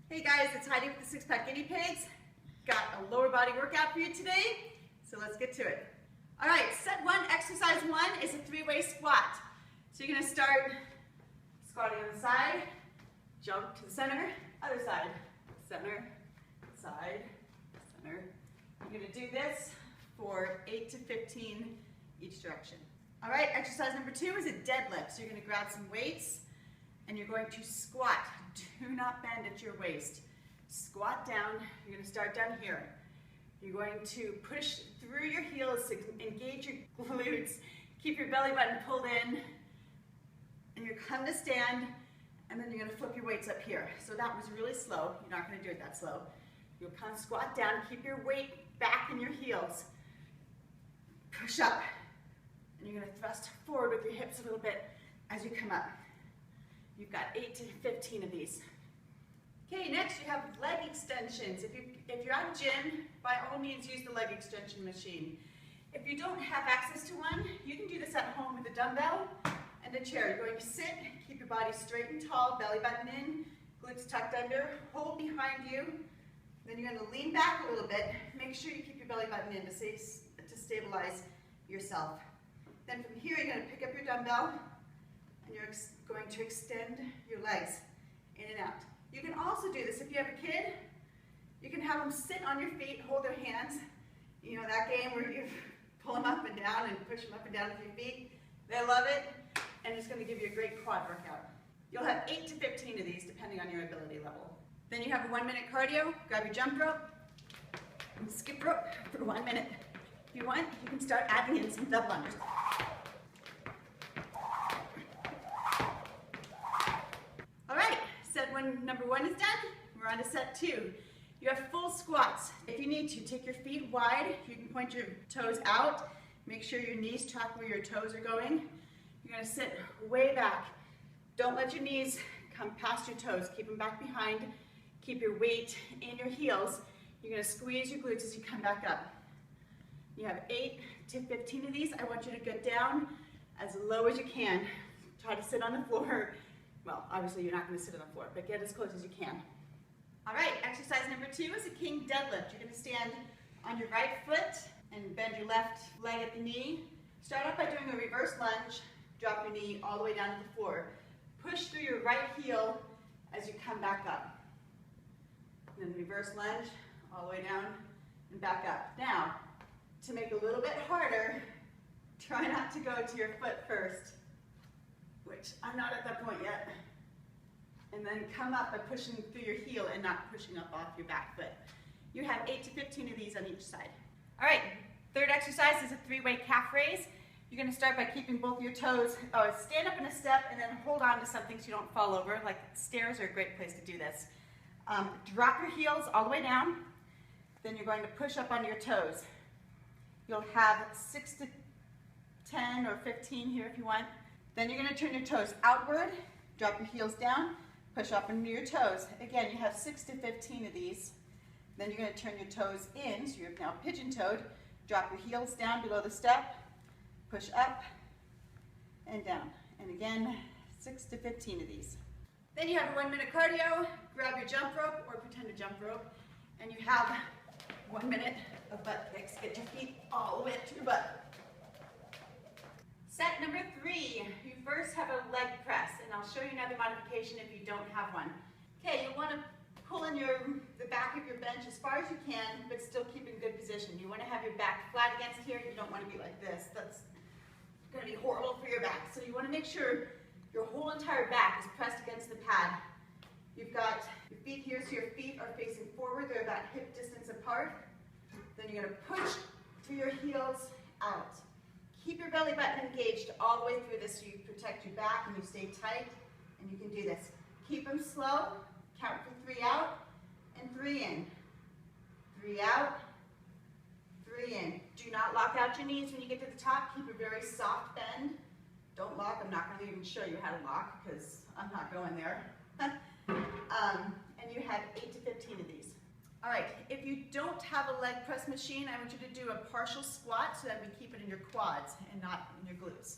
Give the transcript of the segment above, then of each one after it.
Hey guys, it's Heidi with the Six Pack Guinea Pigs. Got a lower body workout for you today, so let's get to it. All right, set one, exercise one is a three-way squat. So you're gonna start squatting on the side, jump to the center, other side, center, side, center. You're gonna do this for 8 to 15 each direction. All right, exercise number two is a deadlift. So you're gonna grab some weights and you're going to squat. Do not bend at your waist. Squat down. You're going to start down here. You're going to push through your heels to engage your glutes. Keep your belly button pulled in. And you're coming to stand. And then you're going to flip your weights up here. So that was really slow. You're not going to do it that slow. You'll come squat down. Keep your weight back in your heels. Push up. And you're going to thrust forward with your hips a little bit as you come up. You've got 8 to 15 of these. Okay, next you have leg extensions. If you're at a gym, by all means use the leg extension machine. If you don't have access to one, you can do this at home with a dumbbell and a chair. You're going to sit, keep your body straight and tall, belly button in, glutes tucked under, hold behind you. Then you're going to lean back a little bit. Make sure you keep your belly button in to stabilize yourself. Then from here, you're going to pick up your dumbbell and you're going to extend your legs in and out. You can also do this if you have a kid. You can have them sit on your feet, hold their hands. You know that game where you pull them up and down and push them up and down with your feet? They love it, and it's going to give you a great quad workout. You'll have 8 to 15 of these depending on your ability level. Then you have a 1 minute cardio. Grab your jump rope and skip rope for 1 minute. If you want, you can start adding in some double unders. When number one is done, we're on to set two. You have full squats. If you need to, take your feet wide. You can point your toes out. Make sure your knees track where your toes are going. You're gonna sit way back. Don't let your knees come past your toes. Keep them back behind. Keep your weight in your heels. You're gonna squeeze your glutes as you come back up. You have 8 to 15 of these. I want you to get down as low as you can. Try to sit on the floor. Well, obviously you're not going to sit on the floor, but get as close as you can. All right, exercise number two is a king deadlift. You're going to stand on your right foot and bend your left leg at the knee. Start off by doing a reverse lunge. Drop your knee all the way down to the floor. Push through your right heel as you come back up. And then reverse lunge all the way down and back up. Now, to make it a little bit harder, try not to go to your foot first, which I'm not at that point yet. And then come up by pushing through your heel and not pushing up off your back foot. You have 8 to 15 of these on each side. All right, third exercise is a three-way calf raise. You're gonna start by keeping both your toes, stand up in a step and then hold on to something so you don't fall over. Like stairs are a great place to do this. Drop your heels all the way down. Then you're going to push up on your toes. You'll have 6 to 10 or 15 here if you want. Then you're going to turn your toes outward, drop your heels down, push up into your toes. Again, you have 6 to 15 of these. Then you're going to turn your toes in, so you're now pigeon-toed. Drop your heels down below the step, push up and down. And again, 6 to 15 of these. Then you have a 1 minute cardio. Grab your jump rope or pretend to jump rope, and you have 1 minute of butt kicks. Get your feet all the way up to your butt. Set number three, you first have a leg press, and I'll show you another modification if you don't have one. Okay, you want to pull in the back of your bench as far as you can, but still keep in good position. You want to have your back flat against here. You don't want to be like this. That's going to be horrible for your back. So you want to make sure your whole entire back is pressed against the pad. You've got your feet here, so your feet are facing forward. They're about hip distance apart. Then you're going to push through your heels out. Keep your belly button engaged all the way through this so you protect your back and you stay tight, and you can do this. Keep them slow. Count for 3 out and 3 in. 3 out, 3 in. Do not lock out your knees when you get to the top. Keep a very soft bend. Don't lock. I'm not going to even show you how to lock because I'm not going there. And you have 8 to 15 of these. All right, if you don't have a leg press machine, I want you to do a partial squat so that we keep it in your quads and not in your glutes.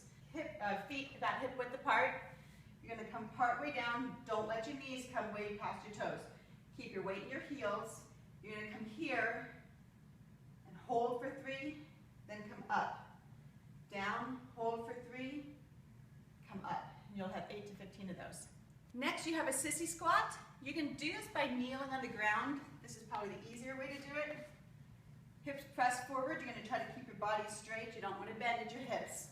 Feet about hip width apart. You're going to come part way down. Don't let your knees come way past your toes. Keep your weight in your heels. You're going to come here and hold for 3, then come up. Down, hold for 3, come up. And you'll have 8 to 15 of those. Next, you have a sissy squat. You can do this by kneeling on the ground. This is probably the easier way to do it. Hips pressed forward. You're going to try to keep your body straight. You don't want to bend at your hips.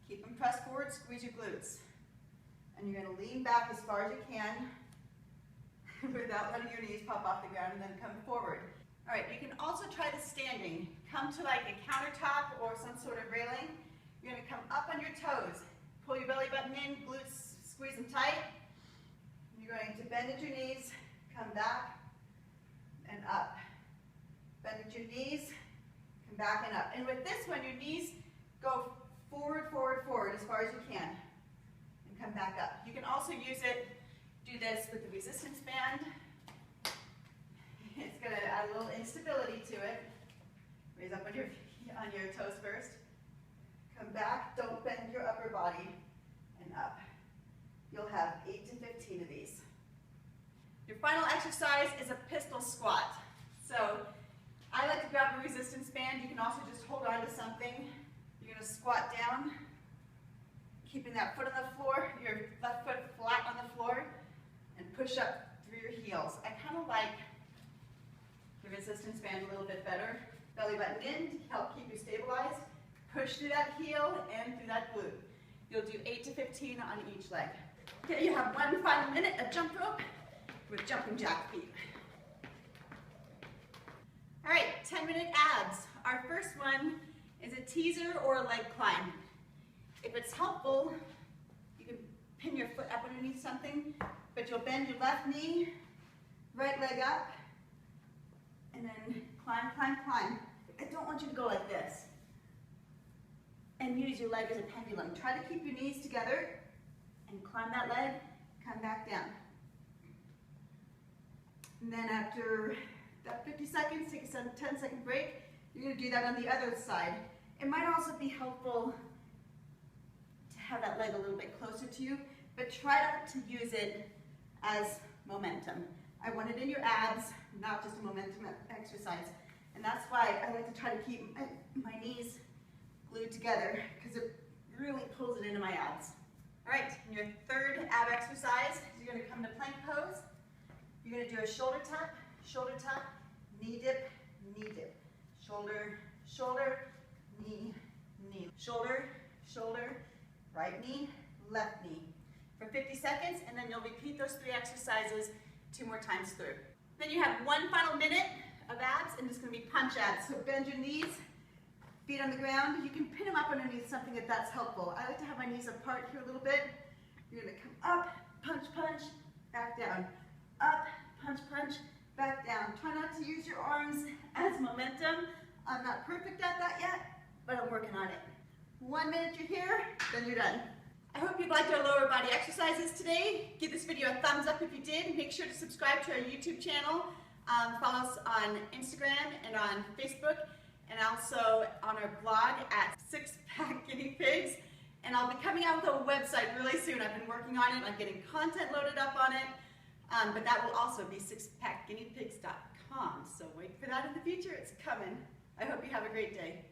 Keep them pressed forward, squeeze your glutes. And you're going to lean back as far as you can without letting your knees pop off the ground, and then come forward. All right, you can also try the standing. Come to like a countertop or some sort of railing. You're going to come up on your toes. Pull your belly button in, glutes squeeze them tight. You're going to bend at your knees, come back and up. Bend at your knees, come back and up. And with this one, your knees go forward, forward, forward as far as you can. And come back up. You can also use it, do this with the resistance band. It's going to add a little instability to it. Raise up on your toes first. Come back, don't bend your upper body, and up. You'll have 8 to 15 of these. Your final exercise is a pistol squat. So I like to grab a resistance band. You can also just hold on to something. You're going to squat down, keeping that foot on the floor, your left foot flat on the floor, and push up through your heels. I kind of like the resistance band a little bit better. Belly button in to help keep you stabilized. Push through that heel and through that glute. You'll do 8 to 15 on each leg. Okay, you have one final minute of jump rope with jumping jack feet. All right, 10-minute abs. Our first one is a teaser or a leg climb. If it's helpful, you can pin your foot up underneath something, but you'll bend your left knee, right leg up, and then climb, climb, climb. I don't want you to go like this. And use your leg as a pendulum. Try to keep your knees together and climb that leg, come back down. And then after that 50 seconds, take a 10-second break. You're going to do that on the other side. It might also be helpful to have that leg a little bit closer to you, but try not to use it as momentum. I want it in your abs, not just a momentum exercise. And that's why I like to try to keep my knees glued together, because it really pulls it into my abs. All right, and your third ab exercise is you're going to come to plank pose. You're going to do a shoulder tap, knee dip, shoulder, shoulder, knee, knee, shoulder, shoulder, right knee, left knee. For 50 seconds, and then you'll repeat those 3 exercises 2 more times through. Then you have one final minute of abs, and it's going to be punch abs. So bend your knees, feet on the ground. You can pin them up underneath something if that's helpful. I like to have my knees apart here a little bit. You're going to come up, punch, punch, back down. Up, punch, punch, back down. Try not to use your arms as momentum. I'm not perfect at that yet, but I'm working on it. 1 minute you're here, then you're done. I hope you liked our lower body exercises today. Give this video a thumbs up if you did. Make sure to subscribe to our YouTube channel. Follow us on Instagram and on Facebook, and also on our blog at Six Pack Guinea Pigs. And I'll be coming out with a website really soon. I've been working on it. I'm getting content loaded up on it. But that will also be sixpackguineapigs.com. So wait for that in the future. It's coming. I hope you have a great day.